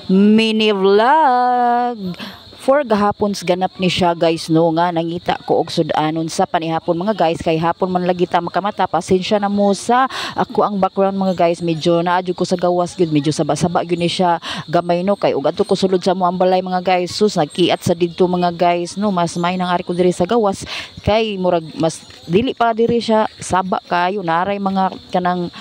mini vlog for gahapons ganap ni siya guys no nga nangita ko og sudanon sa panihapon mga guys kay hapon man lagi ta makamata pasensya na mo sa ako ang background mga guys medyo naadyo ko sa gawas gyud medyo saba-saba gyud ni siya gamay no kay ug adto ko sulod sa mo ang balay mga guys sus nagkiat sa didto mga guys no mas may nang ari ko diri sa gawas kay murag mas dili pa diri siya saba kayo naray mga kanang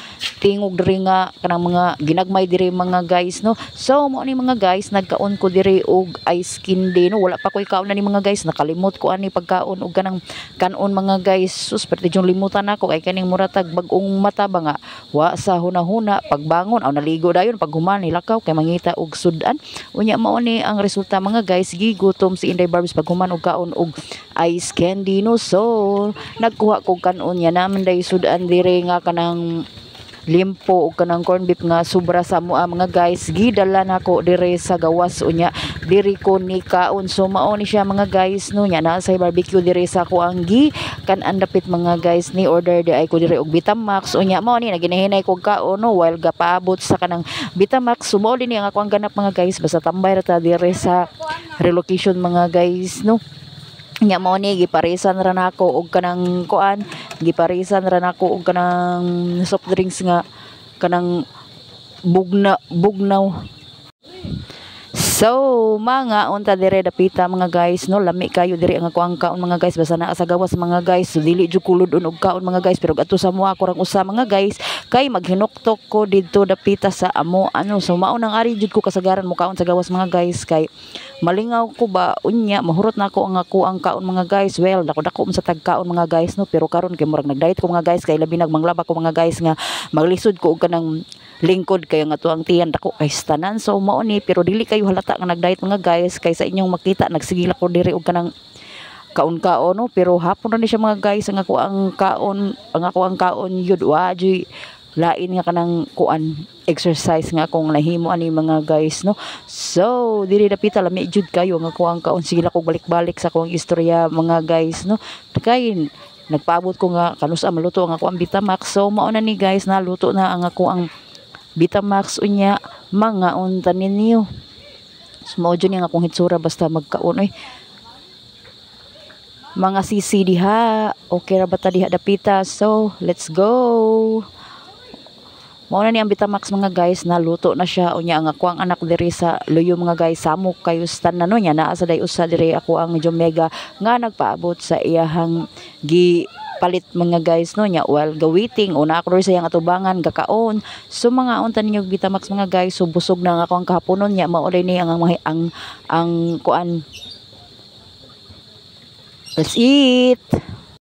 tingog diri nga kanang mga ginagmay diri mga guys no so mo ni mga guys nagkaon ko diri og ice candy no wala pa ko ikaon na ni mga guys nakalimot ko ani pagkaon og kanang kanon mga guys sus perti yung limutan ako kay kaning muratag bagong mata ba nga wa sa hunahuna pagbangon aw naligo dayon pag human nilakaw kay mangita og sudan unya mao ni ang resulta mga guys gigutom si Inday Barbs pag human og kaon og ice candy no so nagkuha ko kanon nya naman day sudan diri nga kanang limpo o kanang corn beef nga sobra sa mua mga guys gidala nako dire sa gawas unya diri ko ni kaon so mao ni siya mga guys no nya na sa barbecue dire sa ko ang gi kan andapit mga guys ni order di ay ko dire og Vitamax unya mao ni naginahinay ko kaon no while gapaabot sa kanang Vitamax so mao din ang ako ang ganap mga guys basta tambay ra ta dire sa relocation mga guys no nya mo ni giparisan ra nako og kanang kuan giparisan ra nako og kanang soft drinks nga kanang bugnaw so mga unta dire dapita mga guys no lami kayo dire ang ako ang kaon mga guys basta naa sa gawas mga guys so dili jud kulod og kaon mga guys pero adto sa mua ko rang usa mga guys kay maghinuktok ko didto dapita sa amo ano so mao nang ari jud ko kasagaran mo kaon sa gawas mga guys kay malingaw ko ba unya mahurot na ako ang kaon mga guys well dako sa tagkaon mga guys no pero karon kay murag nagdiet ko mga guys kay labi nagmanglaba ko mga guys nga maglisod ko og kanang lingkod kayo nga to ang tiyan dako kay tanan so mao ni pero dili kayo halata nga nagdiet mga guys kay sa inyong makita nagsigila ko diri og kanang kaon-kaon no pero hapon na ni siya mga guys ang ako ang kaon yud wa joy lain nga kanang kuan exercise nga akong nahimo ani mga guys no so diri dapita lami jud kayo nga ako ang kaon sigila ko balik-balik sa akong istorya mga guys no kay nagpaabot ko nga kanusa maluto ang ako ang Vitamax so mao na ni guys naluto na ang ako ang Vitamax unya mga unta ninyo so mao jud nga akong hitsura basta magkaon oy mga sisi diha okay ra ba ta diha dapita so let's go mao na ni ang Vitamax mga guys naluto na siya unya ang ako ang anak diri sa luyo mga guys samok kayo stan na no nya naa sa day usa diri ako ang Jomega nga nagpaabot sa iyahang palit mga guys no nya while gawiting una ako sa iyang atubangan gakaon so mga unta ninyo Vitamax mga guys so busog na ako ang kahaponon nya mao ni ang kuan let's eat